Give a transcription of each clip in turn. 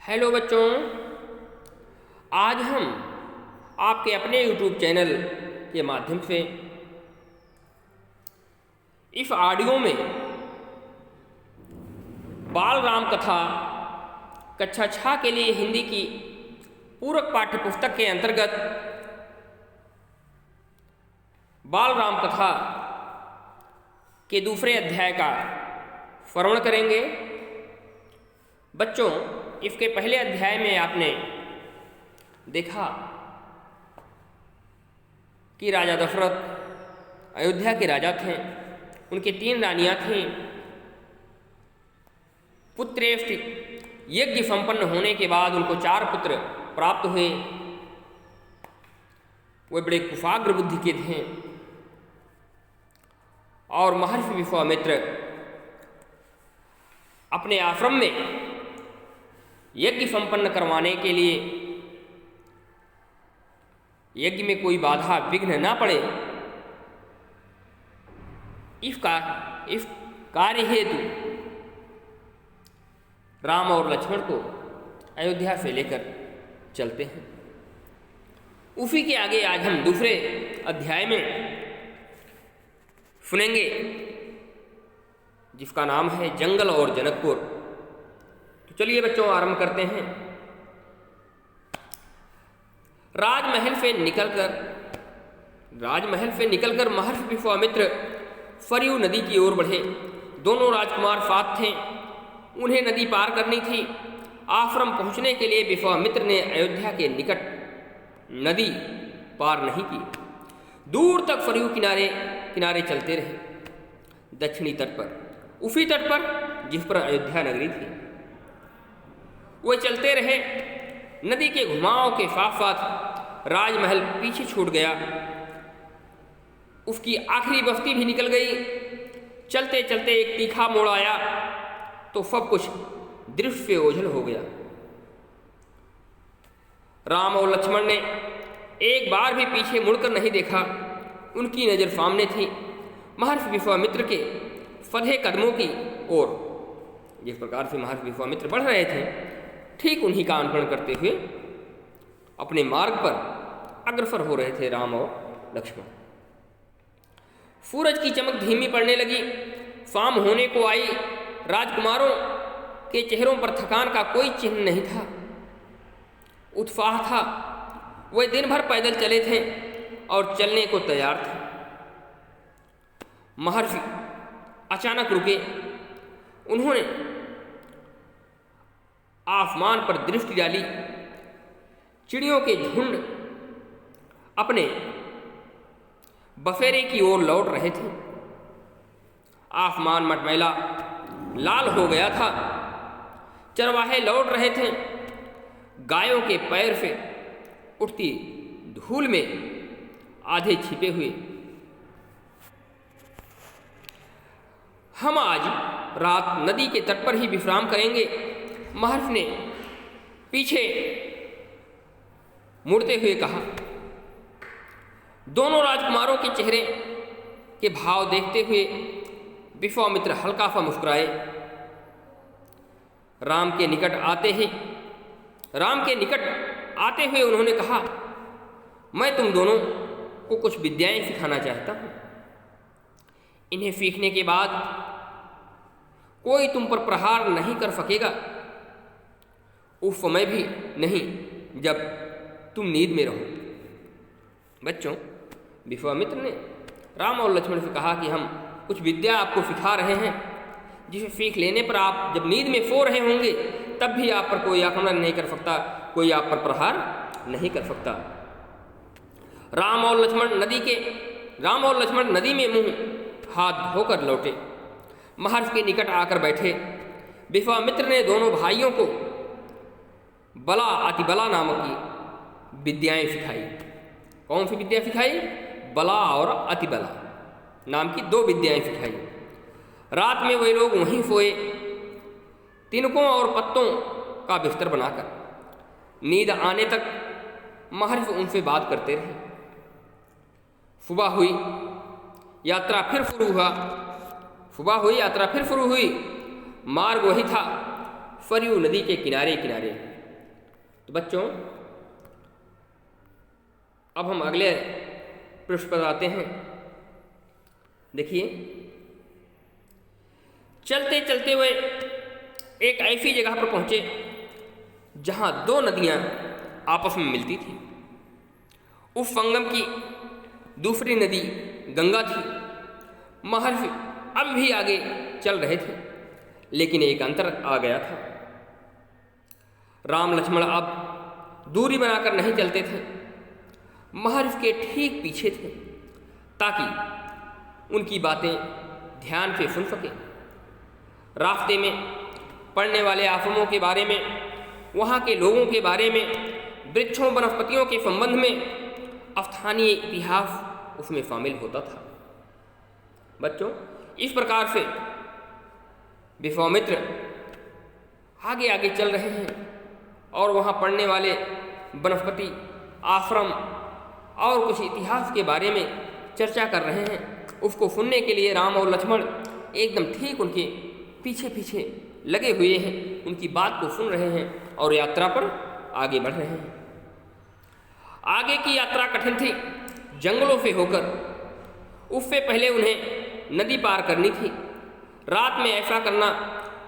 Hello बच्चों, आज हम आपके अपने YouTube चैनल के माध्यम से इस ऑडियो में बाल राम कथा कक्षा 6 के लिए हिंदी की पूरक पाठ्य पुस्तक के अंतर्गत बाल राम कथा के दूसरे अध्याय का श्रवण करेंगे। बच्चों, इसके पहले अध्याय में आपने देखा कि राजा दशरथ अयोध्या के राजा थे। उनके 3 रानियां थीं। पुत्रेष्टि यज्ञ संपन्न होने के बाद उनको 4 पुत्र प्राप्त हुए। वे बड़े कुशाग्र बुद्धि के थे और महर्षि विश्वामित्र अपने आश्रम में यज्ञ संपन्न करवाने के लिए, यज्ञ में कोई बाधा विघ्न ना पड़े, इस कार्य हेतु राम और लक्ष्मण को अयोध्या से लेकर चलते हैं। उसी के आगे आज हम दूसरे अध्याय में सुनेंगे, जिसका नाम है जंगल और जनकपुर। तो चलिए बच्चों, आरंभ करते हैं। राजमहल से निकलकर महर्षि विश्वामित्र सरयू नदी की ओर बढ़े। दोनों राजकुमार साथ थे। उन्हें नदी पार करनी थी। आश्रम पहुंचने के लिए विश्वामित्र ने अयोध्या के निकट नदी पार नहीं की। दूर तक सरयू किनारे चलते रहे। दक्षिणी तट पर, उसी तट पर जिस पर अयोध्या नगरी थी, वे चलते रहे। नदी के घुमाव के साथ साथ राजमहल पीछे छूट गया। उसकी आखिरी बस्ती भी निकल गई। चलते चलते एक तीखा मोड़ आया तो सब कुछ दृश्य से ओझल हो गया। राम और लक्ष्मण ने एक बार भी पीछे मुड़कर नहीं देखा। उनकी नज़र सामने थी, महर्षि विश्वामित्र के सधे कदमों की ओर। जिस प्रकार से महर्षि विश्वामित्र बढ़ रहे थे, ठीक उन्हीं का अनुकरण करते हुए अपने मार्ग पर अग्रसर हो रहे थे राम और लक्ष्मण। सूरज की चमक धीमी पड़ने लगी। शाम होने को आई। राजकुमारों के चेहरों पर थकान का कोई चिन्ह नहीं था, उत्साह था। वे दिन भर पैदल चले थे और चलने को तैयार थे। महर्षि अचानक रुके। उन्होंने आसमान पर दृष्टि डाली। चिड़ियों के झुंड अपने बसेरे की ओर लौट रहे थे। आसमान मटमैला लाल हो गया था। चरवाहे लौट रहे थे। गायों के पैर से उठती धूल में आधे छिपे हुए। हम आज रात नदी के तट पर ही विश्राम करेंगे। महर्षि ने पीछे मुड़ते हुए कहा। दोनों राजकुमारों के चेहरे के भाव देखते हुए विश्वामित्र हल्का सा मुस्कुराए। राम के निकट आते हुए उन्होंने कहा, मैं तुम दोनों को कुछ विद्याएं सिखाना चाहता हूं। इन्हें सीखने के बाद कोई तुम पर प्रहार नहीं कर सकेगा, उस समय भी नहीं जब तुम नींद में रहो। बच्चों, विश्वामित्र ने राम और लक्ष्मण से कहा कि हम कुछ विद्या आपको सिखा रहे हैं, जिसे सीख लेने पर आप जब नींद में सो रहे होंगे तब भी आप पर कोई आक्रमण नहीं कर सकता, कोई आप पर प्रहार नहीं कर सकता। राम और लक्ष्मण नदी में मुंह हाथ धोकर लौटे। महर्षि के निकट आकर बैठे। विश्वामित्र ने दोनों भाइयों को बला अतिबला नामक की विद्याएं सिखाई। कौन सी विद्या सिखाई? बला और अतिबला नाम की 2 विद्याएं सिखाई। रात में वे लोग वहीं सोए, तिनकों और पत्तों का बिस्तर बनाकर। नींद आने तक महर्षि उनसे बात करते रहे। सुबह हुई, यात्रा फिर शुरू हुई। मार्ग वही था, सरयू नदी के किनारे किनारे। तो बच्चों अब हम अगले पृष्ठ पर आते हैं। देखिए, चलते चलते हुए एक ऐसी जगह पर पहुंचे जहां दो नदियां आपस में मिलती थी। उस संगम की दूसरी नदी गंगा थी। महर्षि अब भी आगे चल रहे थे, लेकिन एक अंतर आ गया था। राम लक्ष्मण अब दूरी बनाकर नहीं चलते थे, महर्षि के ठीक पीछे थे, ताकि उनकी बातें ध्यान से सुन सके। रास्ते में पड़ने वाले आश्रमों के बारे में, वहाँ के लोगों के बारे में, वृक्षों वनस्पतियों के संबंध में स्थानीय इतिहास उसमें शामिल होता था। बच्चों, इस प्रकार से विश्वामित्र आगे आगे चल रहे हैं और वहाँ पढ़ने वाले वनस्पति, आश्रम और कुछ इतिहास के बारे में चर्चा कर रहे हैं। उसको सुनने के लिए राम और लक्ष्मण एकदम ठीक उनके पीछे पीछे लगे हुए हैं, उनकी बात को सुन रहे हैं और यात्रा पर आगे बढ़ रहे हैं। आगे की यात्रा कठिन थी, जंगलों से होकर। उससे पहले उन्हें नदी पार करनी थी। रात में ऐसा करना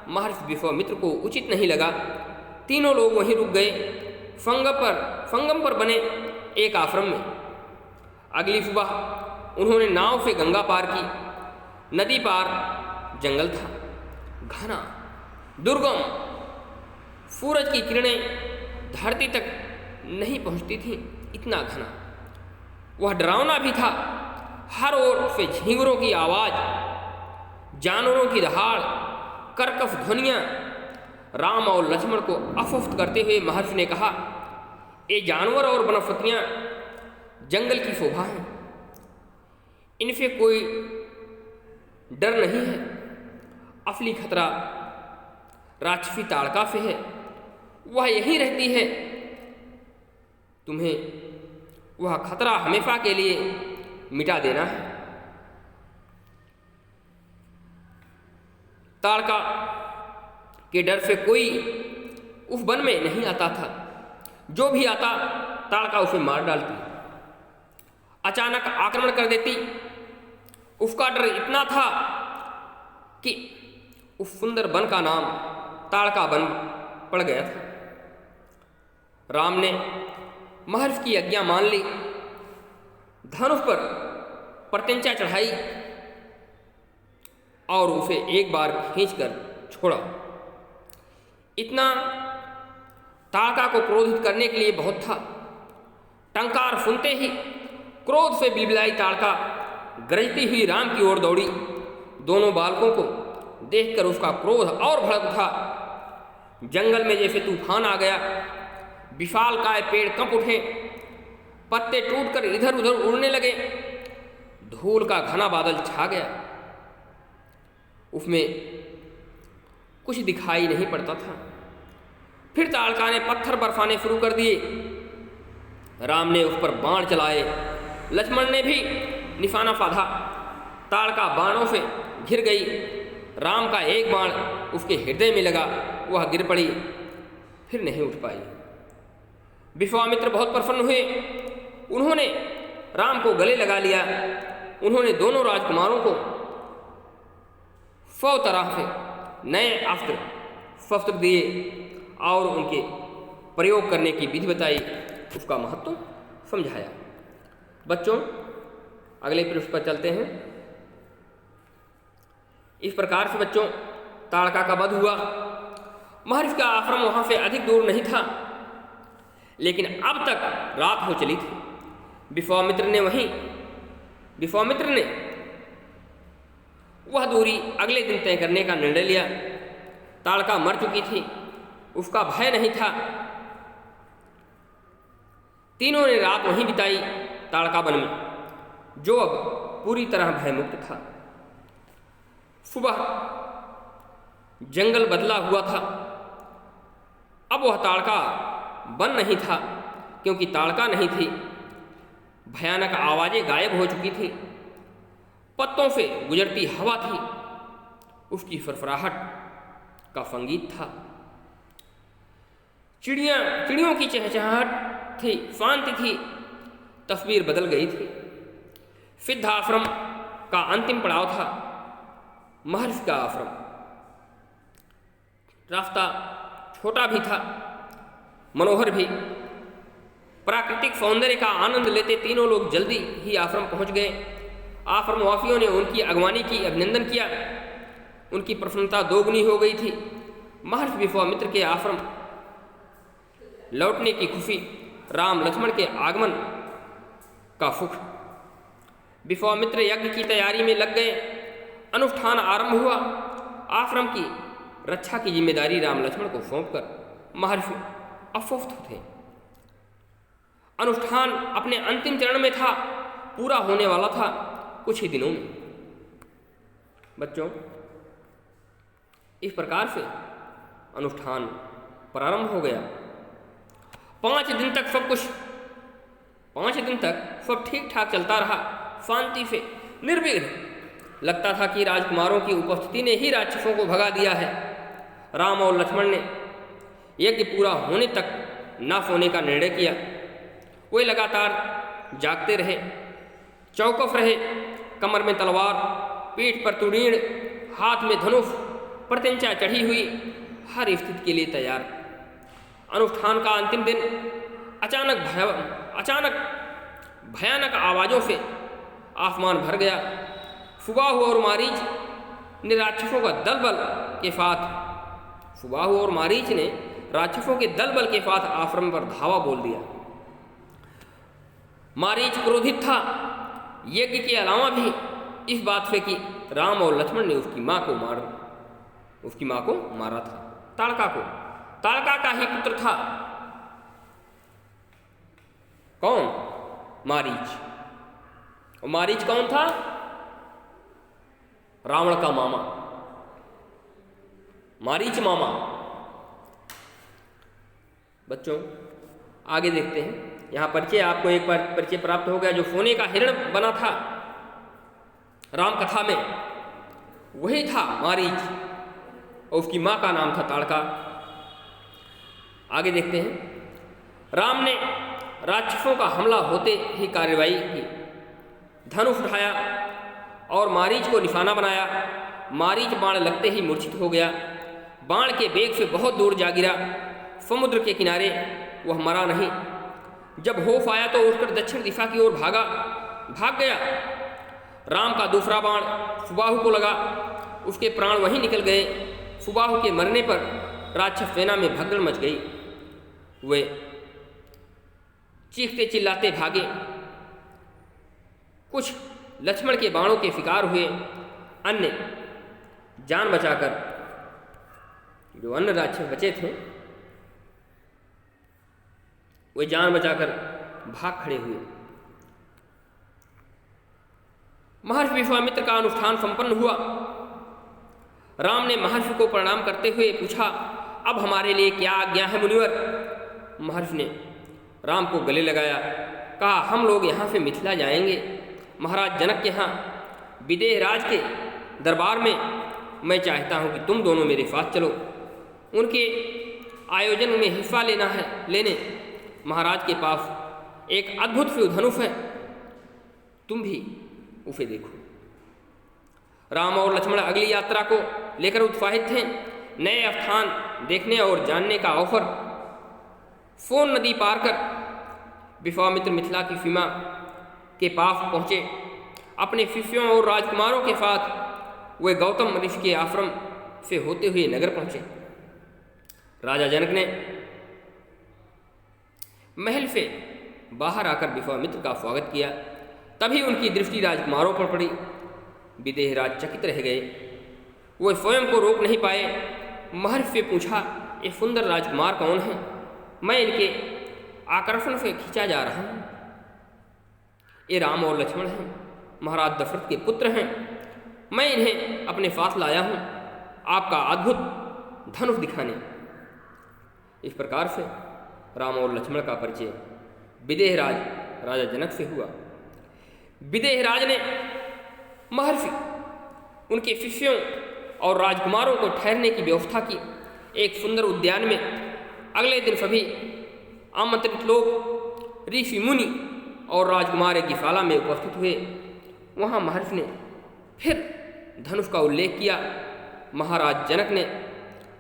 महर्षि विश्वामित्र को उचित नहीं लगा। तीनों लोग वहीं रुक गए, संगम पर बने एक आश्रम में। अगली सुबह उन्होंने नाव से गंगा पार की। नदी पार जंगल था, घना, दुर्गम। सूरज की किरणें धरती तक नहीं पहुंचती थीं, इतना घना। वह डरावना भी था। हर ओर से झींगुरों की आवाज, जानवरों की दहाड़, कर्कश ध्वनियां। राम और लक्ष्मण को अस्वस्थ करते हुए महर्षि ने कहा, ये जानवर और वनस्पतियां जंगल की शोभा हैं, इनसे कोई डर नहीं है। असली खतरा राक्षसी ताड़का से है, वह यही रहती है। तुम्हें वह खतरा हमेशा के लिए मिटा देना है। ताड़का के डर से कोई उस वन में नहीं आता था। जो भी आता, ताड़का उसे मार डालती, अचानक आक्रमण कर देती। उसका डर इतना था कि उस सुंदर वन का नाम ताड़का वन पड़ गया था। राम ने महर्षि की आज्ञा मान ली, धनुष पर प्रत्यंचा चढ़ाई और उसे एक बार खींचकर छोड़ा। इतना ताड़का को क्रोधित करने के लिए बहुत था। टंकार सुनते ही क्रोध से बिलबिलाई ताड़का गरजती हुई राम की ओर दौड़ी। दोनों बालकों को देखकर उसका क्रोध और भड़क उठा। जंगल में जैसे तूफान आ गया। विशालकाय पेड़ कंप उठे, पत्ते टूटकर इधर उधर उड़ने लगे। धूल का घना बादल छा गया, उसमें कुछ दिखाई नहीं पड़ता था। फिर ताड़का ने पत्थर बरसाने शुरू कर दिए। राम ने उस पर बाण चलाए, लक्ष्मण ने भी निशाना साधा। ताड़का बाणों से घिर गई। राम का एक बाण उसके हृदय में लगा, वह गिर पड़ी, फिर नहीं उठ पाई। विश्वामित्र बहुत प्रसन्न हुए। उन्होंने राम को गले लगा लिया। उन्होंने दोनों राजकुमारों को 100 तरह से नए अस्त्र शस्त्र दिए और उनके प्रयोग करने की विधि बताई, उसका महत्व समझाया। बच्चों, अगले पृष्ठ पर चलते हैं। इस प्रकार से बच्चों ताड़का का वध हुआ। महर्षि का आश्रम वहां से अधिक दूर नहीं था, लेकिन अब तक रात हो चली थी। विश्वामित्र ने वह दूरी अगले दिन तय करने का निर्णय लिया। ताड़का मर चुकी थी, उसका भय नहीं था। तीनों ने रात वहीं बिताई, ताड़का वन में, जो अब पूरी तरह भयमुक्त था। सुबह जंगल बदला हुआ था। अब वह ताड़का वन नहीं था, क्योंकि ताड़का नहीं थी। भयानक आवाजें गायब हो चुकी थी। पत्तों से गुजरती हवा थी, उसकी फरफराहट का संगीत था। चिड़ियों की चहचहाहट थी, शांति थी, तस्वीर बदल गई थी। सिद्ध आश्रम का अंतिम पड़ाव था महर्षि का आश्रम। रास्ता छोटा भी था, मनोहर भी। प्राकृतिक सौंदर्य का आनंद लेते तीनों लोग जल्दी ही आश्रम पहुंच गए। आश्रमवासियों ने उनकी अगवानी की, अभिनंदन किया। उनकी प्रसन्नता दोगुनी हो गई थी। महर्षि विश्वामित्र के आश्रम लौटने की खुशी, राम लक्ष्मण के आगमन का सुख। विश्वामित्र यज्ञ की तैयारी में लग गए। अनुष्ठान आरंभ हुआ। आश्रम की रक्षा की जिम्मेदारी राम लक्ष्मण को सौंपकर महर्षि अस्वस्थ थे। अनुष्ठान अपने अंतिम चरण में था, पूरा होने वाला था कुछ ही दिनों में। बच्चों, इस प्रकार से अनुष्ठान प्रारंभ हो गया। 5 दिन तक सब ठीक ठाक चलता रहा, शांति से, निर्विघ्न। लगता था कि राजकुमारों की उपस्थिति ने ही राक्षसों को भगा दिया है। राम और लक्ष्मण ने यज्ञ पूरा होने तक न सोने का निर्णय किया। वे लगातार जागते रहे, चौकस रहे, कमर में तलवार, पीठ पर तुड़ीण, हाथ में धनुष, प्रत्यंचा चढ़ी हुई, हर स्थिति के लिए तैयार। अनुष्ठान का अंतिम दिन अचानक भयानक आवाजों से आसमान भर गया। सुबाहु और मारीच ने राक्षसों के दल बल के साथ आश्रम पर धावा बोल दिया। मारीच क्रोधित था, यज्ञ के अलावा भी इस बात से कि राम और लक्ष्मण ने उसकी माँ को मारा था, ताड़का का ही पुत्र था। कौन? मारीच। और मारीच कौन था? रावण का मामा, मारीच मामा। बच्चों, आगे देखते हैं। यहां आपको एक बार परिचय प्राप्त हो गया। जो सोने का हिरण बना था राम कथा में, वही था मारीच, और उसकी मां का नाम था ताड़का। आगे देखते हैं। राम ने राक्षसों का हमला होते ही कार्रवाई की। धनुष उठाया और मारीच को निशाना बनाया। मारीच बाण लगते ही मूर्छित हो गया। बाण के वेग से बहुत दूर जा गिरा। समुद्र के किनारे वह मरा नहीं। जब होश आया तो उठकर दक्षिण दिशा की ओर भाग गया। राम का दूसरा बाण सुबाहु को लगा, उसके प्राण वहीं निकल गए। सुबाहु के मरने पर राक्षस सेना में भगदड़ मच गई। वे चीखते चिल्लाते भागे। कुछ लक्ष्मण के बाणों के शिकार हुए, अन्य जान बचाकर, जो अन्य राक्षस बचे थे वे जान बचाकर भाग खड़े हुए। महर्षि विश्वामित्र का अनुष्ठान संपन्न हुआ। राम ने महर्षि को प्रणाम करते हुए पूछा, अब हमारे लिए क्या आज्ञा है मुनिवर? महर्षि ने राम को गले लगाया, कहा, हम लोग यहाँ से मिथिला जाएंगे। महाराज जनक के यहाँ विदेह राज के दरबार में मैं चाहता हूँ कि तुम दोनों मेरे साथ चलो। उनके आयोजन में हिस्सा लेने महाराज के पास एक अद्भुत सी धनुष है, तुम भी उसे देखो। राम और लक्ष्मण अगली यात्रा को लेकर उत्साहित थे। नए स्थान देखने और जानने का अवसर। सोन नदी पार कर विश्वामित्र मिथिला की सीमा के पास पहुँचे। अपने शिष्यों और राजकुमारों के साथ वे गौतम ऋषि के आश्रम से होते हुए नगर पहुँचे। राजा जनक ने महल से बाहर आकर विश्वामित्र का स्वागत किया। तभी उनकी दृष्टि राजकुमारों पर पड़ी। विदेहराज चकित रह गए। वे स्वयं को रोक नहीं पाए। महर्षि से पूछा, ये सुंदर राजकुमार कौन है? मैं इनके आकर्षण से खींचा जा रहा हूँ। ये राम और लक्ष्मण हैं, महाराज दशरथ के पुत्र हैं। मैं इन्हें अपने साथ लाया हूँ आपका अद्भुत धनुष दिखाने। इस प्रकार से राम और लक्ष्मण का परिचय विदेहराज राजा जनक से हुआ। विदेहराज ने महर्षि, उनके शिष्यों और राजकुमारों को ठहरने की व्यवस्था की। एक सुंदर उद्यान में अगले दिन सभी आमंत्रित लोग ऋषि मुनि और राजकुमार गिफाला में उपस्थित हुए। वहाँ महर्षि ने फिर धनुष का उल्लेख किया। महाराज जनक ने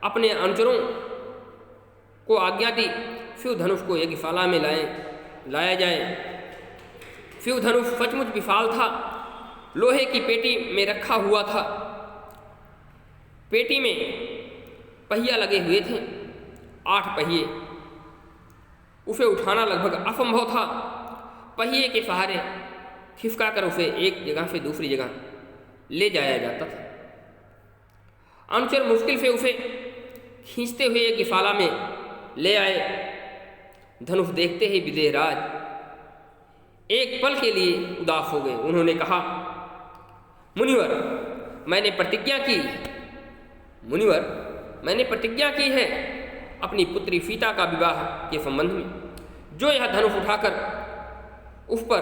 अपने अनुचरों को आज्ञा दी, शिव धनुष को यज्ञशाला में लाया जाए। शिव धनुष सचमुच विशाल था, लोहे की पेटी में रखा हुआ था। पेटी में पहिया लगे हुए थे, 8 पहिए। उसे उठाना लगभग असंभव था। पहिए के सहारे खिसकाकर उसे एक जगह से दूसरी जगह ले जाया जाता था। अनुचर मुश्किल से उसे खींचते हुए यज्ञशाला में ले आए। धनुष देखते ही विदेहराज एक पल के लिए उदास हो गए। उन्होंने कहा, मुनिवर, मैंने प्रतिज्ञा की है अपनी पुत्री सीता का विवाह के संबंध में। जो यह धनुष उठाकर उस पर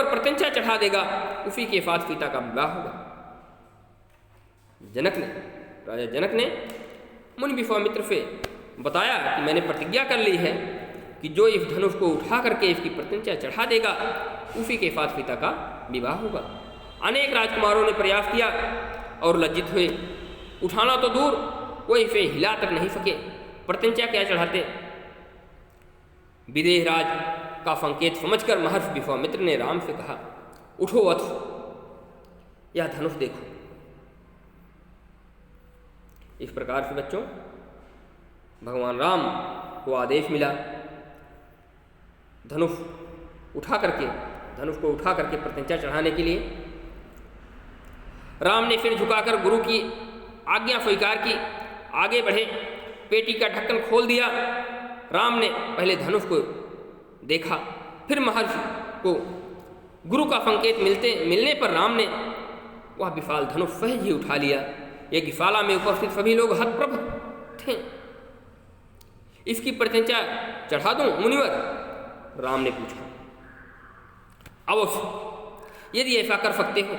प्रत्यंचा चढ़ा देगा, उसी के साथ सीता का विवाह होगा। राजा जनक ने मुनि विश्वामित्र से बताया कि मैंने प्रतिज्ञा कर ली है कि जो इस धनुष को उठा करके इसकी प्रत्यंचा चढ़ा देगा, उसी के साथ सीता का विवाह होगा। अनेक राजकुमारों ने प्रयास किया और लज्जित हुए। उठाना तो दूर, कोई इसे हिला तक नहीं सके, प्रत्यंचा क्या चढ़ाते। विदेहराज का संकेत समझकर महर्षि विश्वामित्र ने राम से कहा, उठो वत्स, यह धनुष देखो। इस प्रकार से बच्चों भगवान राम को आदेश मिला धनुष को उठा करके प्रत्यंचा चढ़ाने के लिए। राम ने सिर झुकाकर गुरु की आज्ञा स्वीकार की, आगे बढ़े। पेटी का ढक्कन खोल दिया। राम ने पहले धनुष को देखा, फिर महर्षि को। गुरु का संकेत मिलने पर राम ने वह विशाल धनुष सहज ही उठा लिया। यज्ञशाला में उपस्थित सभी लोग हतप्रभ थे। इसकी प्रत्यंचा चढ़ा दूं मुनिवर? राम ने पूछा। अवश्य, यदि ऐसा कर सकते हो।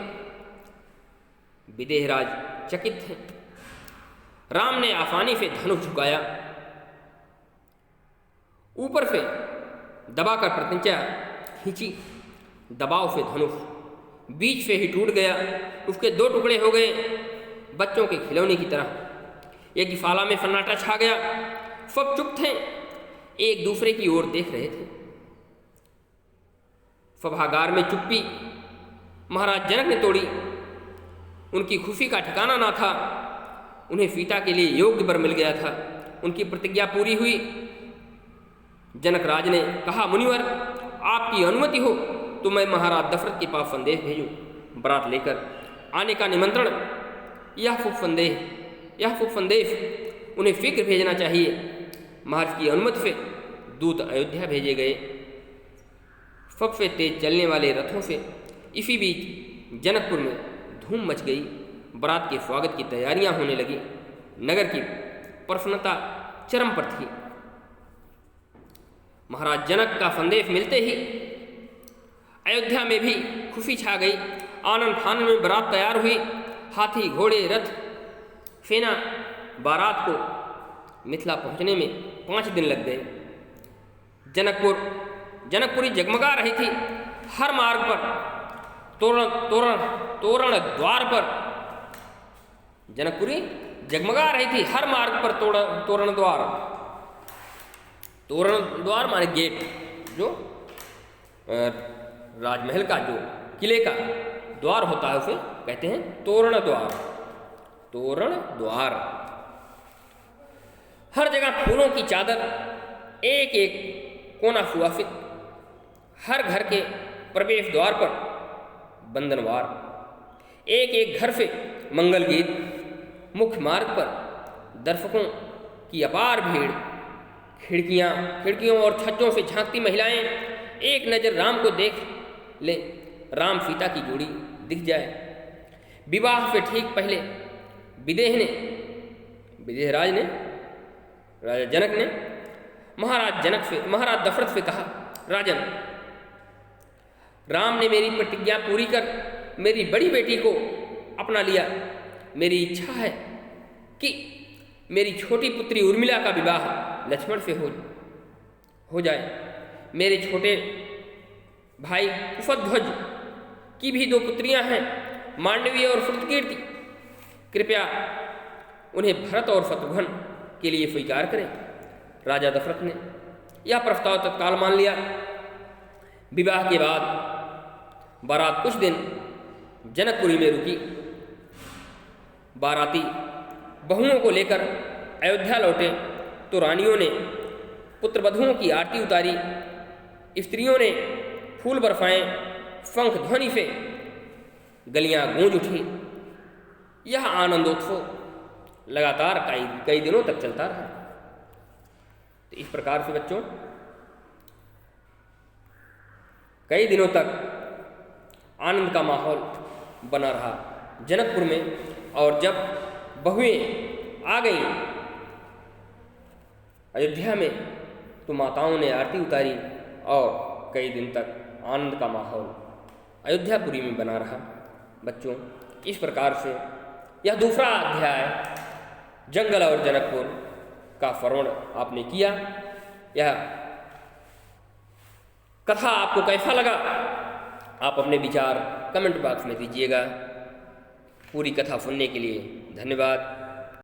विदेहराज चकित थे। राम ने आसानी से धनुष झुकाया, ऊपर से दबाकर प्रत्यंचा खींची। दबाव से धनुष बीच से ही टूट गया, उसके 2 टुकड़े हो गए, बच्चों के खिलौने की तरह। यज्ञशाला में सन्नाटा छा गया। सब चुप थे, एक दूसरे की ओर देख रहे थे। सभागार में चुप्पी महाराज जनक ने तोड़ी। उनकी खुशी का ठिकाना ना था। उन्हें सीता के लिए योग्य वर मिल गया था। उनकी प्रतिज्ञा पूरी हुई। जनक राज ने कहा, मुनिवर, आपकी अनुमति हो तो मैं महाराज दशरथ के पास संदेश भेजूं। बारात लेकर आने का निमंत्रण, यह शुभ संदेश उन्हें शीघ्र भेजना चाहिए। महर्षि की अनुमति से दूत अयोध्या भेजे गए, सबसे तेज चलने वाले रथों से। इसी बीच जनकपुर में धूम मच गई। बारात के स्वागत की तैयारियां होने लगी। नगर की प्रसन्नता चरम पर थी। महाराज जनक का संदेश मिलते ही अयोध्या में भी खुशी छा गई। आनंद फानन में बारात तैयार हुई। हाथी, घोड़े, रथ, सेना। बारात को मिथिला पहुंचने में 5 दिन लग गए। जनकपुरी जगमगा रही थी। हर मार्ग पर तोरण द्वार पर जनकपुरी जगमगा रही थी। हर मार्ग पर तोरण द्वार माने गेट, जो राजमहल का, जो किले का द्वार होता है, उसे कहते हैं तोरण द्वार। हर जगह फूलों की चादर, एक एक कोना सुवासित। हर घर के प्रवेश द्वार पर बंधनवार। एक एक घर से मंगल गीत। मुख्य मार्ग पर दर्शकों की अपार भीड़। खिड़कियों और छज्जों से झांकती महिलाएं। एक नज़र राम को देख ले, राम सीता की जोड़ी दिख जाए। विवाह से ठीक पहले विदेहराज ने, राजा जनक ने महाराज दशरथ से कहा, राजन, राम ने मेरी प्रतिज्ञा पूरी कर मेरी बड़ी बेटी को अपना लिया। मेरी इच्छा है कि मेरी छोटी पुत्री उर्मिला का विवाह लक्ष्मण से हो जाए। मेरे छोटे भाई कुशध्वज की भी 2 पुत्रियां हैं, मांडवी और श्रुतकीर्ति। कृपया उन्हें भरत और शत्रुघ्न के लिए स्वीकार करें। राजा दशरथ ने यह प्रस्ताव तत्काल मान लिया। विवाह के बाद बारात कुछ दिन जनकपुरी में रुकी। बाराती बहुओं को लेकर अयोध्या लौटे तो रानियों ने पुत्रवधुओं की आरती उतारी, स्त्रियों ने फूल बरसाए, शंख ध्वनि से गलियां गूंज उठी। यह आनंदोत्सव लगातार कई दिनों तक चलता रहा। तो इस प्रकार से बच्चों कई दिनों तक आनंद का माहौल बना रहा जनकपुर में। और जब बहुएं आ गई अयोध्या में तो माताओं ने आरती उतारी और कई दिन तक आनंद का माहौल अयोध्यापुरी में बना रहा। बच्चों इस प्रकार से यह दूसरा अध्याय जंगल और जनकपुर का श्रवण आपने किया। यह कथा आपको कैसा लगा आप अपने विचार कमेंट बॉक्स में दीजिएगा। पूरी कथा सुनने के लिए धन्यवाद।